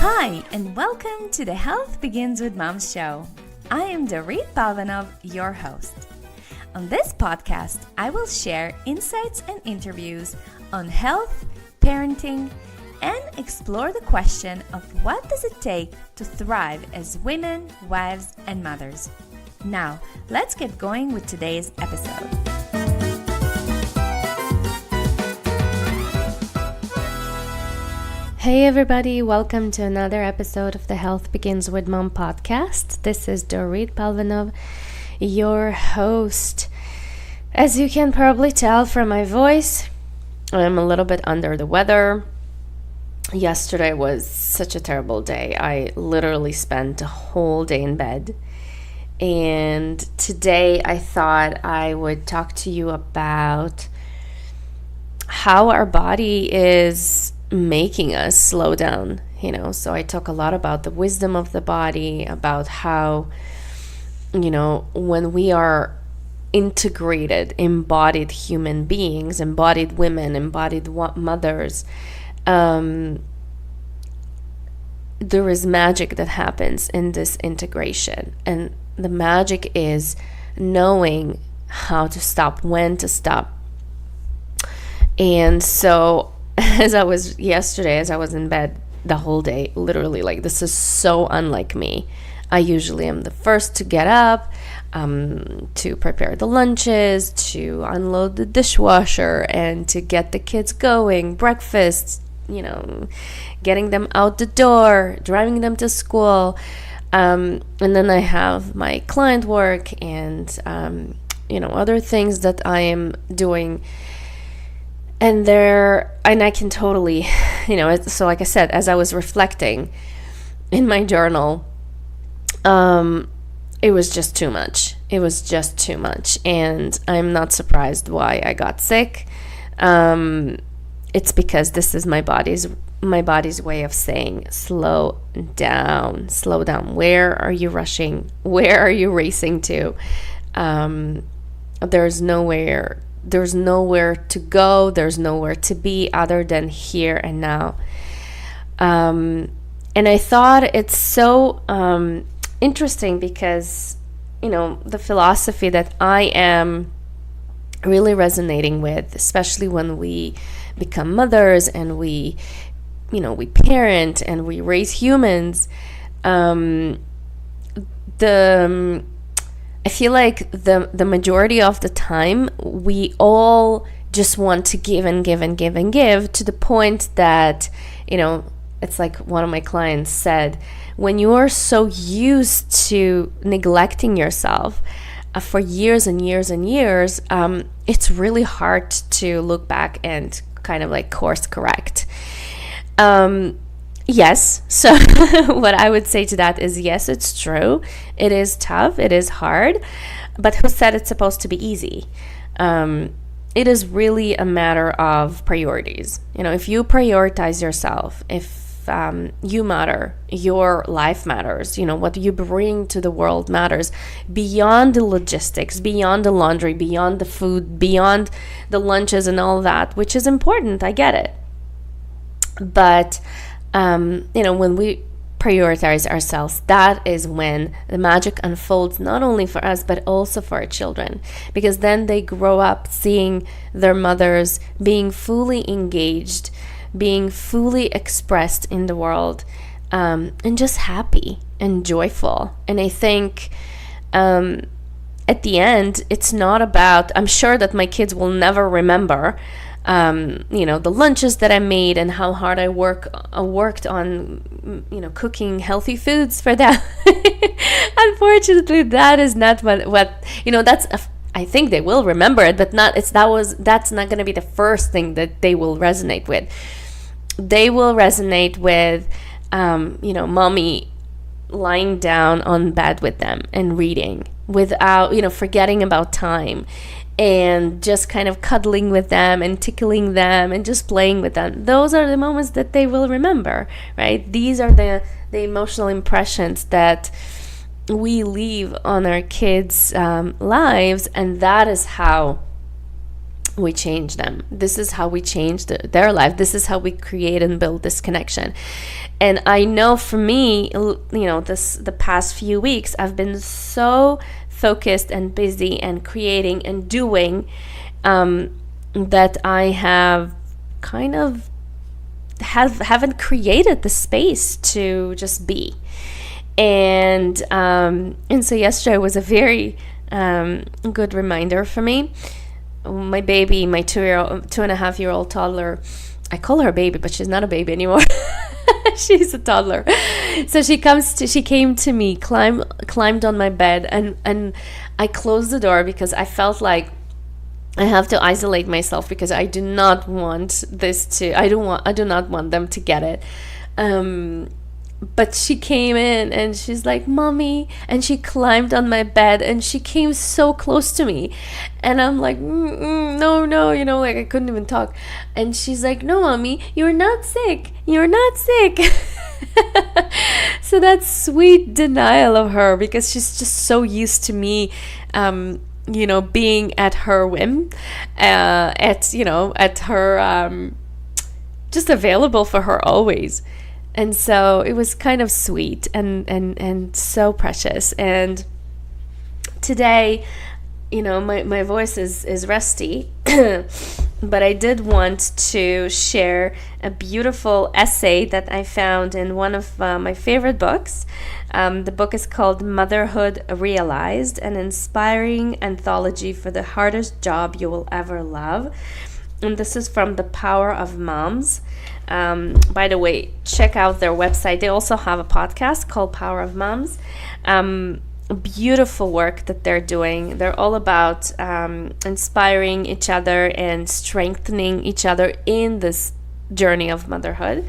Hi, and welcome to the Health Begins with Mom show. I am Dorit Palvanov, your host. On this podcast, I will share insights and interviews on health, parenting, and explore the question of what does it take to thrive as women, wives, and mothers. Now, let's get going with today's episode. Hey everybody, welcome to another episode of the Health Begins with Mom podcast. This is Dorit Palvanov, your host. As you can probably tell from my voice, I'm a little bit under the weather. Yesterday was such a terrible day. I literally spent a whole day in bed. And today I thought I would talk to you about how our body is making us slow down, so I talk a lot about the wisdom of the body, about how, when we are integrated, embodied human beings, embodied women, embodied mothers, there is magic that happens in this integration. And the magic is knowing how to stop, when to stop. And so as I was in bed the whole day, literally, this is so unlike me. I usually am the first to get up, to prepare the lunches, to unload the dishwasher, and to get the kids going, breakfast, getting them out the door, driving them to school. And then I have my client work and, other things that I am doing. And I can totally, so like I said, as I was reflecting in my journal, it was just too much. And I'm not surprised why I got sick. It's because this is my body's way of saying, slow down. Where are you rushing? Where are you racing to? There's nowhere to go, there's nowhere to be other than here and now. And I thought it's so interesting because, the philosophy that I am really resonating with, especially when we become mothers and we parent and we raise humans, I feel like the majority of the time we all just want to give and give and give and give to the point that, it's like one of my clients said, when you are so used to neglecting yourself for years and years and years, it's really hard to look back and kind of course correct. Yes. So what I would say to that is, yes, it's true. It is tough. It is hard. But who said it's supposed to be easy? It is really a matter of priorities. If you prioritize yourself, if you matter, your life matters, what you bring to the world matters beyond the logistics, beyond the laundry, beyond the food, beyond the lunches and all that, which is important. I get it. But when we prioritize ourselves, that is when the magic unfolds, not only for us, but also for our children. Because then they grow up seeing their mothers being fully engaged, being fully expressed in the world, and just happy and joyful. And I think at the end, it's not about, I'm sure that my kids will never remember the lunches that I made and how hard I worked on, cooking healthy foods for them. Unfortunately, that is not what I think they will remember it, but that's not going to be the first thing that they will resonate with. They will resonate with, mommy lying down on bed with them and reading without, forgetting about time, and just kind of cuddling with them and tickling them and just playing with them. Those are the moments that they will remember, right? These are the emotional impressions that we leave on our kids' lives, and that is how we change them. This is how we change their life. This is how we create and build this connection. And I know for me, the past few weeks, I've been so focused and busy and creating and doing that I have kind of haven't created the space to just be. And so yesterday was a very good reminder for me. My baby, my 2.5-year-old toddler, I call her baby, but she's not a baby anymore. She's a toddler. So she came to me, climbed on my bed, and I closed the door because I felt like I have to isolate myself, because I do not want I do not want them to get it. But she came in and she's like, "Mommy," and she climbed on my bed and she came so close to me, and I'm like, no, like I couldn't even talk. And she's like, "No, Mommy, you're not sick. So that's sweet denial of her, because she's just so used to me being at her whim, at her just available for her always. And so it was kind of sweet and so precious. And today, my voice is rusty, but I did want to share a beautiful essay that I found in one of my favorite books. The book is called Motherhood Realized, an inspiring anthology for the hardest job you will ever love. And this is from The Power of Moms. By the way, check out their website. They also have a podcast called Power of Moms. Beautiful work that they're doing. They're all about inspiring each other and strengthening each other in this journey of motherhood.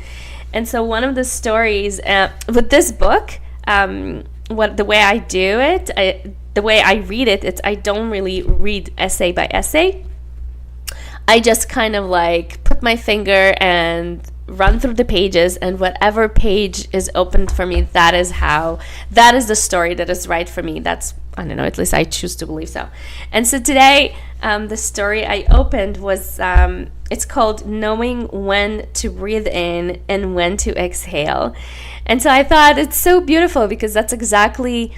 And so one of the stories with this book, the way I do it, the way I read it, I don't really read essay by essay. I just kind of like put my finger and run through the pages, and whatever page is opened for me, that is the story that is right for me. That's, I don't know, at least I choose to believe so. And so today, the story I opened was, it's called Knowing When to Breathe In and When to Exhale. And so I thought it's so beautiful, because that's exactly,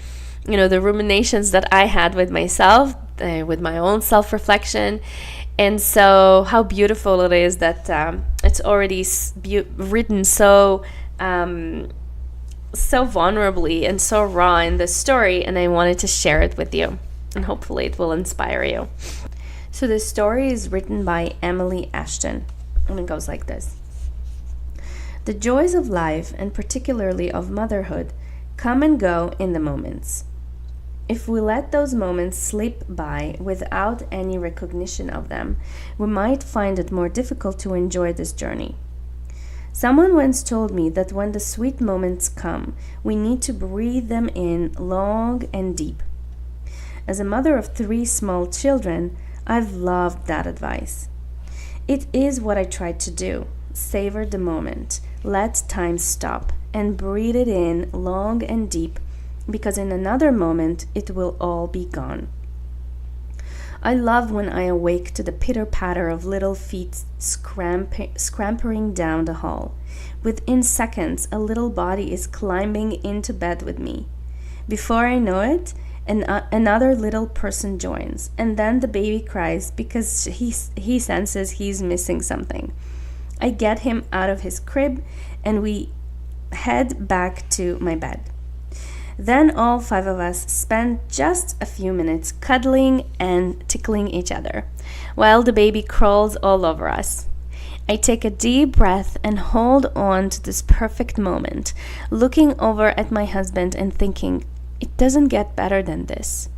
the ruminations that I had with myself, with my own self-reflection. And so how beautiful it is that it's already written so vulnerably and so raw in this story, and I wanted to share it with you, and hopefully it will inspire you. So this story is written by Emily Ashton, and it goes like this. The joys of life, and particularly of motherhood, come and go in the moments. If we let those moments slip by without any recognition of them, we might find it more difficult to enjoy this journey. Someone once told me that when the sweet moments come, we need to breathe them in long and deep. As a mother of 3 small children, I've loved that advice. It is what I tried to do: savor the moment, let time stop, and breathe it in long and deep, because in another moment it will all be gone. I love when I awake to the pitter-patter of little feet scampering down the hall. Within seconds, a little body is climbing into bed with me. Before I know it, another little person joins, and then the baby cries because he senses he's missing something. I get him out of his crib, and we head back to my bed. Then all 5 of us spend just a few minutes cuddling and tickling each other, while the baby crawls all over us. I take a deep breath and hold on to this perfect moment, looking over at my husband and thinking, it doesn't get better than this.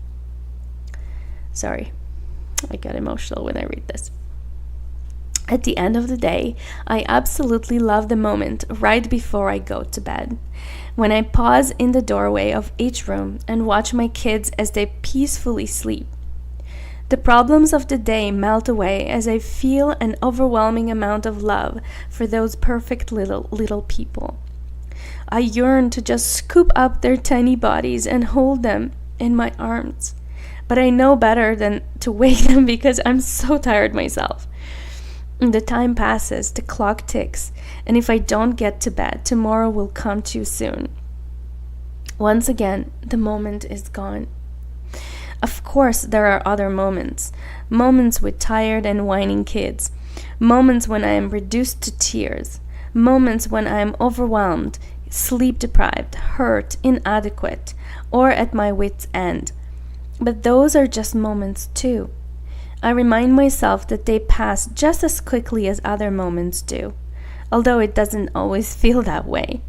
Sorry, I get emotional when I read this. At the end of the day, I absolutely love the moment right before I go to bed, when I pause in the doorway of each room and watch my kids as they peacefully sleep. The problems of the day melt away as I feel an overwhelming amount of love for those perfect little people. I yearn to just scoop up their tiny bodies and hold them in my arms. But I know better than to wake them because I'm so tired myself. The time passes, the clock ticks, and if I don't get to bed, tomorrow will come too soon. Once again, the moment is gone. Of course, there are other moments. Moments with tired and whining kids. Moments when I am reduced to tears. Moments when I am overwhelmed, sleep deprived, hurt, inadequate, or at my wit's end. But those are just moments too. I remind myself that they pass just as quickly as other moments do, although it doesn't always feel that way.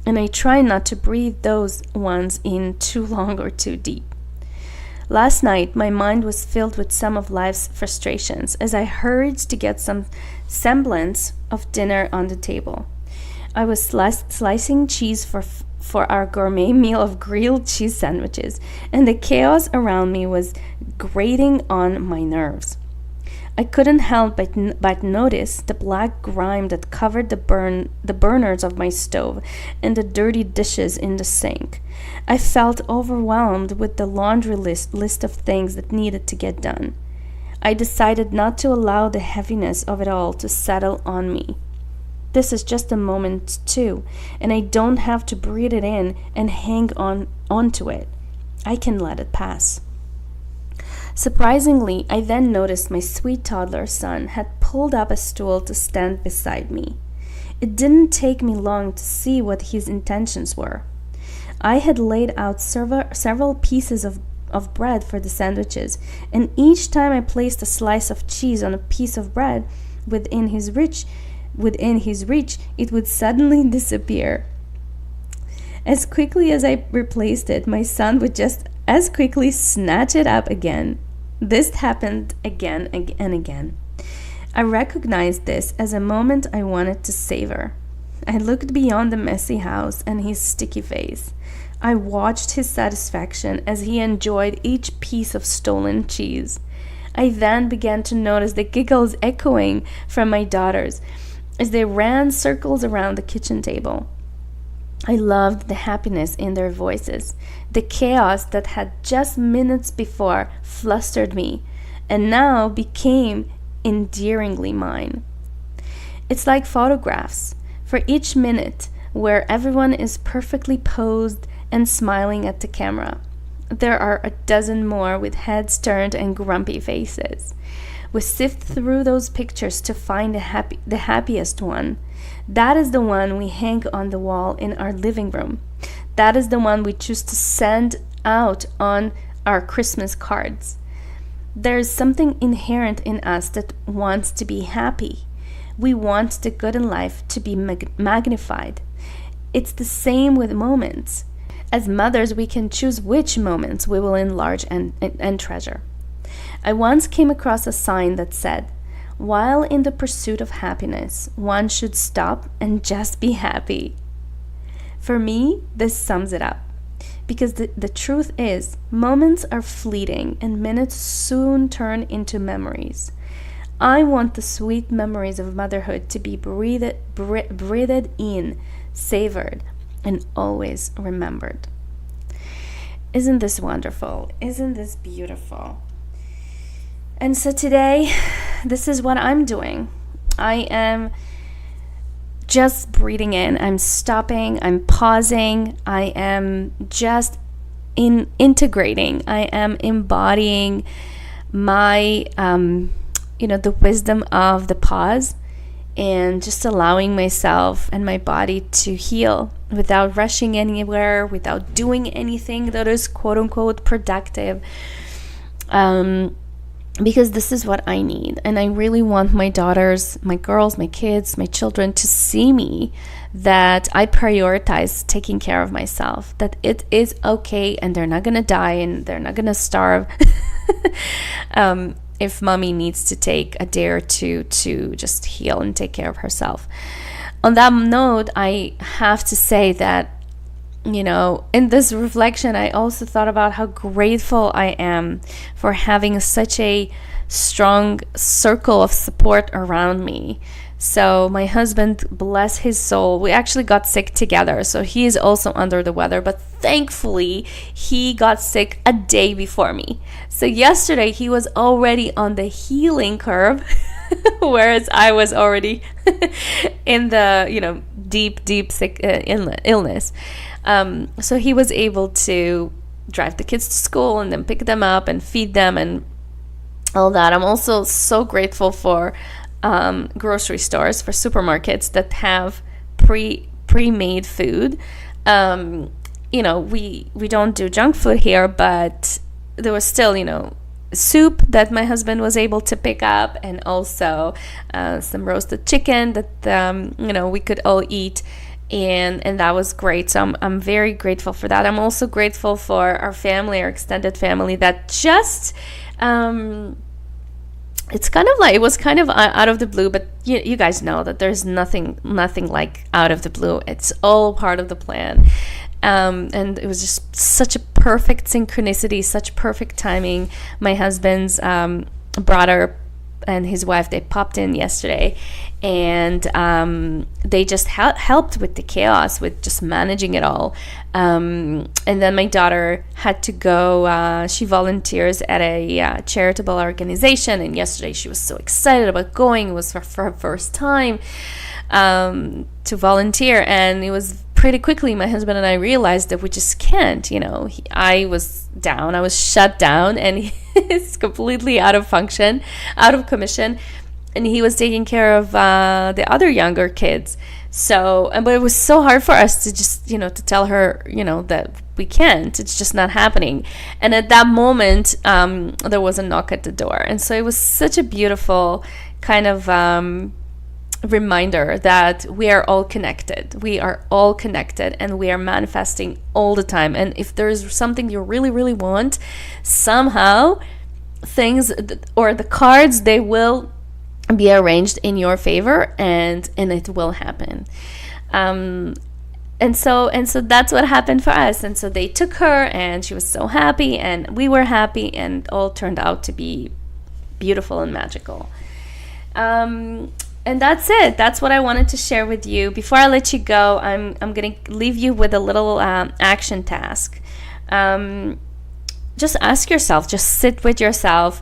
And I try not to breathe those ones in too long or too deep. Last night, my mind was filled with some of life's frustrations as I hurried to get some semblance of dinner on the table. I was slicing cheese for our gourmet meal of grilled cheese sandwiches, and the chaos around me was grating on my nerves. I couldn't help but notice the black grime that covered the burners of my stove and the dirty dishes in the sink. I felt overwhelmed with the laundry list of things that needed to get done. I decided not to allow the heaviness of it all to settle on me. This is just a moment too, and I don't have to breathe it in and hang onto it. I can let it pass. Surprisingly, I then noticed my sweet toddler son had pulled up a stool to stand beside me. It didn't take me long to see what his intentions were. I had laid out several pieces of bread for the sandwiches, and each time I placed a slice of cheese on a piece of bread within his reach, it would suddenly disappear. As quickly as I replaced it, my son would just as quickly snatch it up again. This happened again and again. I recognized this as a moment I wanted to savor. I looked beyond the messy house and his sticky face. I watched his satisfaction as he enjoyed each piece of stolen cheese. I then began to notice the giggles echoing from my daughters as they ran circles around the kitchen table. I loved the happiness in their voices, the chaos that had just minutes before flustered me and now became endearingly mine. It's like photographs. For each minute where everyone is perfectly posed and smiling at the camera, there are a dozen more with heads turned and grumpy faces. We sift through those pictures to find the happiest one. That is the one we hang on the wall in our living room. That is the one we choose to send out on our Christmas cards. There is something inherent in us that wants to be happy. We want the good in life to be magnified. It's the same with moments. As mothers, we can choose which moments we will enlarge and treasure. I once came across a sign that said, "While in the pursuit of happiness, one should stop and just be happy." For me, this sums it up. Because the truth is, moments are fleeting and minutes soon turn into memories. I want the sweet memories of motherhood to be breathed in, savored, and always remembered. Isn't this wonderful? Isn't this beautiful? And so today, this is what I'm doing. I am just breathing in. I'm stopping. I'm pausing. I am just integrating. I am embodying my, the wisdom of the pause and just allowing myself and my body to heal without rushing anywhere, without doing anything that is quote unquote productive. Because this is what I need. And I really want my daughters, my girls, my kids, my children to see me that I prioritize taking care of myself, that it is okay and they're not going to die and they're not going to starve if mommy needs to take a day or two to just heal and take care of herself. On that note, I have to say that in this reflection, I also thought about how grateful I am for having such a strong circle of support around me So my husband, bless his soul, we actually got sick together. So he is also under the weather, but thankfully he got sick a day before me. So yesterday he was already on the healing curve, whereas I was already in the, deep sick illness. So he was able to drive the kids to school and then pick them up and feed them and all that. I'm also so grateful for grocery stores, for supermarkets that have pre-made food. We don't do junk food here, but there was still, soup that my husband was able to pick up, and also some roasted chicken that we could all eat, and that was great. So I'm very grateful for that. I'm also grateful for our family, our extended family, that just it was kind of out of the blue, but you guys know that there's nothing like out of the blue. It's all part of the plan. And it was just such a perfect synchronicity, such perfect timing. My husband's brother and his wife, they popped in yesterday, and they just helped with the chaos, with just managing it all. And then my daughter had to go. She volunteers at a charitable organization, and yesterday she was so excited about going. It was for her first time to volunteer, and it was pretty quickly my husband and I realized that we just can't. I was down, I was shut down, and he's completely out of function, out of commission, and he was taking care of the other younger kids. So, but it was so hard for us to just, to tell her, that we can't. It's just not happening. And at that moment, there was a knock at the door, and so it was such a beautiful kind of reminder that we are all connected. We are all connected, and we are manifesting all the time. And if there is something you really, really want, somehow things or the cards, they will be arranged in your favor, and it will happen. And so that's what happened for us. And so they took her, and she was so happy, and we were happy, and all turned out to be beautiful and magical. And that's it. That's what I wanted to share with you. Before I let you go, I'm going to leave you with a little action task. Just ask yourself, just sit with yourself,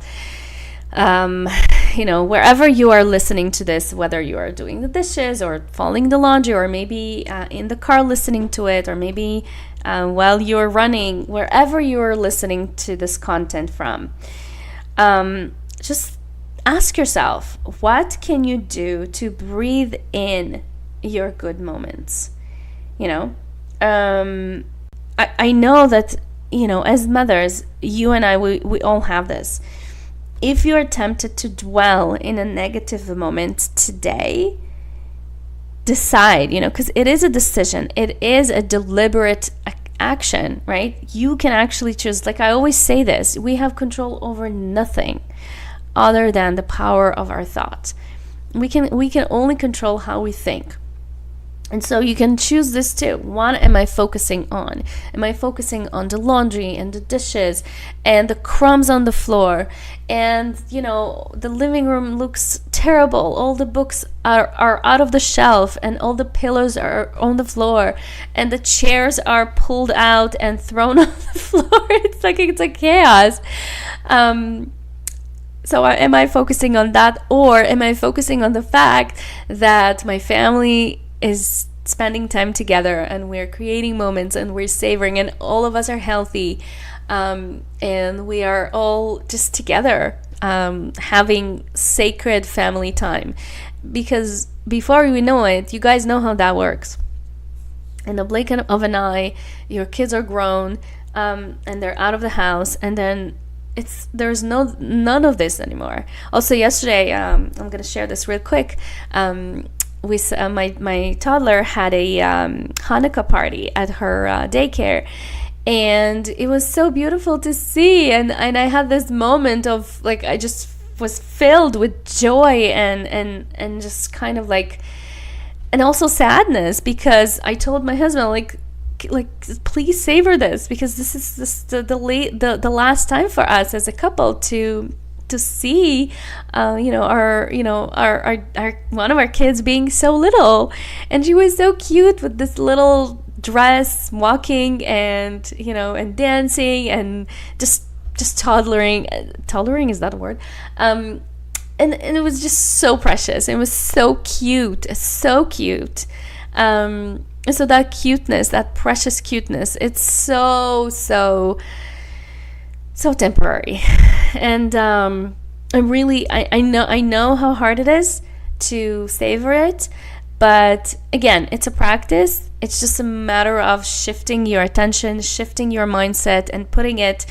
wherever you are listening to this, whether you are doing the dishes or folding the laundry, or maybe in the car listening to it, or maybe while you're running, wherever you are listening to this content from, just ask yourself, what can you do to breathe in your good moments? I know that, as mothers, you and I, we all have this. If you're tempted to dwell in a negative moment today, decide, because it is a decision. It is a deliberate action, right? You can actually choose. Like I always say this, we have control over nothing other than the power of our thoughts. We can only control how we think. And so you can choose this too. What am I focusing on? Am I focusing on the laundry and the dishes and the crumbs on the floor? And, the living room looks terrible. All the books are out of the shelf, and all the pillows are on the floor, and the chairs are pulled out and thrown on the floor. It's like chaos. So am I focusing on that, or am I focusing on the fact that my family is spending time together, and we're creating moments, and we're savoring, and all of us are healthy, and we are all just together, having sacred family time? Because before we know it, you guys know how that works. In the blink of an eye, your kids are grown, and they're out of the house, and then there's none of this anymore. Also yesterday, I'm gonna share this real quick. My toddler had a Hanukkah party at her daycare, and it was so beautiful to see. And I had this moment of I just was filled with joy and just kind of and also sadness, because I told my husband please savor this, because this is the last time for us as a couple to to see, our one of our kids being so little, and she was so cute with this little dress, walking and dancing and just toddlering. Toddlering, is that a word? And it was just so precious. It was so cute, so cute. So that cuteness, that precious cuteness, it's so temporary. And I know how hard it is to savor it, but again, it's a practice. It's just a matter of shifting your attention, shifting your mindset, and putting it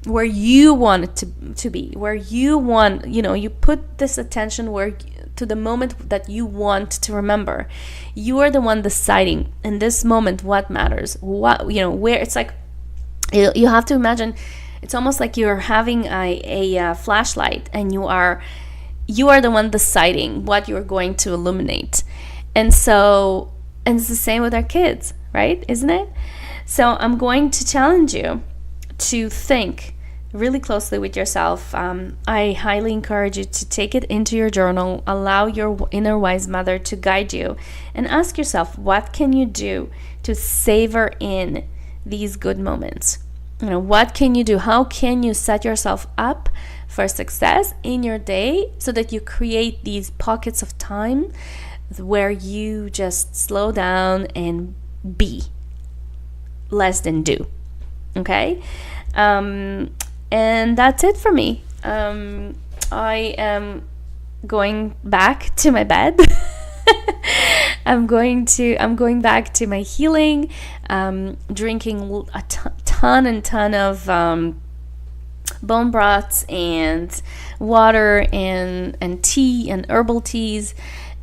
where you want it to be, where you want, you put this attention to the moment that you want to remember. You are the one deciding in this moment what matters, where. It's like, you have to imagine, it's almost like you're having a flashlight, and you are the one deciding what you're going to illuminate. And it's the same with our kids, right? Isn't it? So I'm going to challenge you to think really closely with yourself. I highly encourage you to take it into your journal, allow your inner wise mother to guide you, and ask yourself, what can you do to savor in these good moments? What can you do? How can you set yourself up for success in your day so that you create these pockets of time where you just slow down and be less than do? Okay? And that's it for me. I am going back to my bed. I'm going back to my healing, drinking a ton of bone broths and water and tea and herbal teas,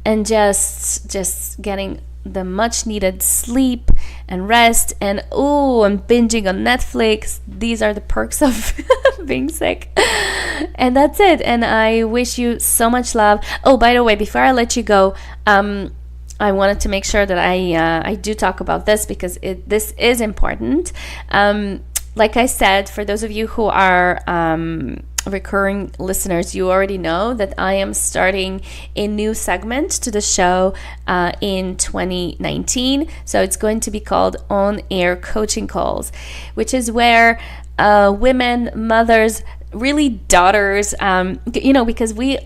and just getting the much needed sleep and rest, and I'm binging on Netflix. These are the perks of being sick. And that's it. And I wish you so much love. Oh, by the way, before I let you go, I wanted to make sure that I do talk about this, because this is important. Like I said, for those of you who are recurring listeners, you already know that I am starting a new segment to the show in 2019. So it's going to be called On-Air Coaching Calls, which is where women, mothers, really daughters, because we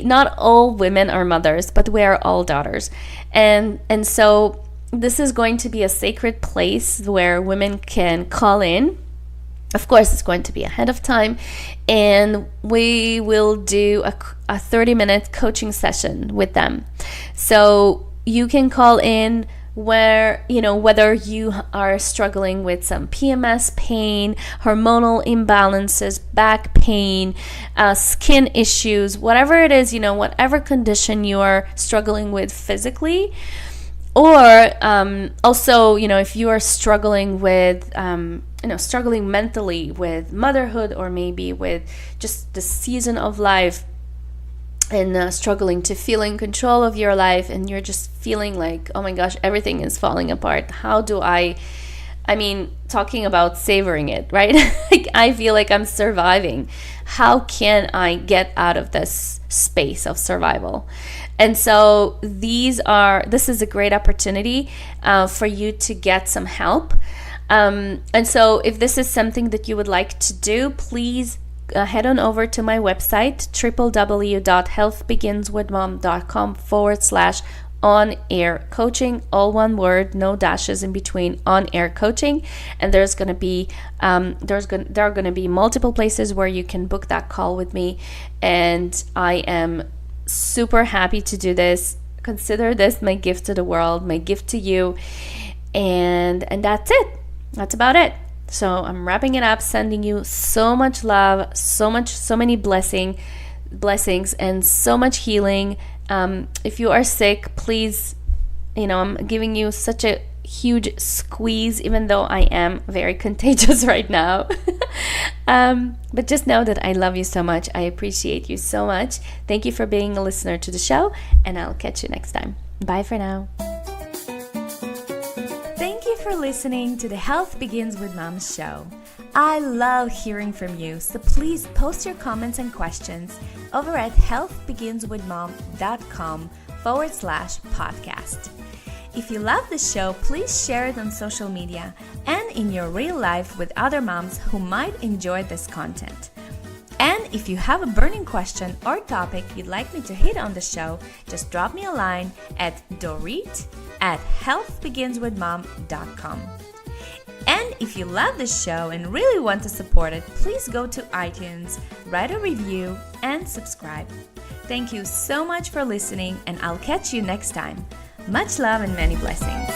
not all women are mothers, but we are all daughters. And so this is going to be a sacred place where women can call in. Of course, it's going to be ahead of time, and we will do a 30-minute coaching session with them. So you can call in whether you are struggling with some PMS pain, hormonal imbalances, back pain, skin issues, whatever it is, whatever condition you are struggling with physically. Or also, if you are struggling with, struggling mentally with motherhood, or maybe with just the season of life, and struggling to feel in control of your life, and you're just feeling like, oh my gosh, everything is falling apart. How do talking about savoring it, right? Like, I feel like I'm surviving. How can I get out of this space of survival? And so this is a great opportunity for you to get some help. And so if this is something that you would like to do, please head on over to my website, www.healthbeginswithmom.com/on-air coaching, all one word, no dashes in between, on-air coaching. And there are going to be multiple places where you can book that call with me. And I am super happy to do this. Consider this my gift to the world, my gift to you. And that's it. That's about it. So I'm wrapping it up, sending you so much love, so many blessings, and so much healing. If you are sick, please, I'm giving you such a huge squeeze, even though I am very contagious right now. But just know that I love you so much. I appreciate you so much. Thank you for being a listener to the show, and I'll catch you next time. Bye for now. Thank you for listening to the Health Begins with Mom show. I love hearing from you, so please post your comments and questions over at healthbeginswithmom.com/podcast. If you love the show, please share it on social media and in your real life with other moms who might enjoy this content. And if you have a burning question or topic you'd like me to hit on the show, just drop me a line at dorit@healthbeginswithmom.com. And if you love the show and really want to support it, please go to iTunes, write a review, and subscribe. Thank you so much for listening, and I'll catch you next time. Much love and many blessings.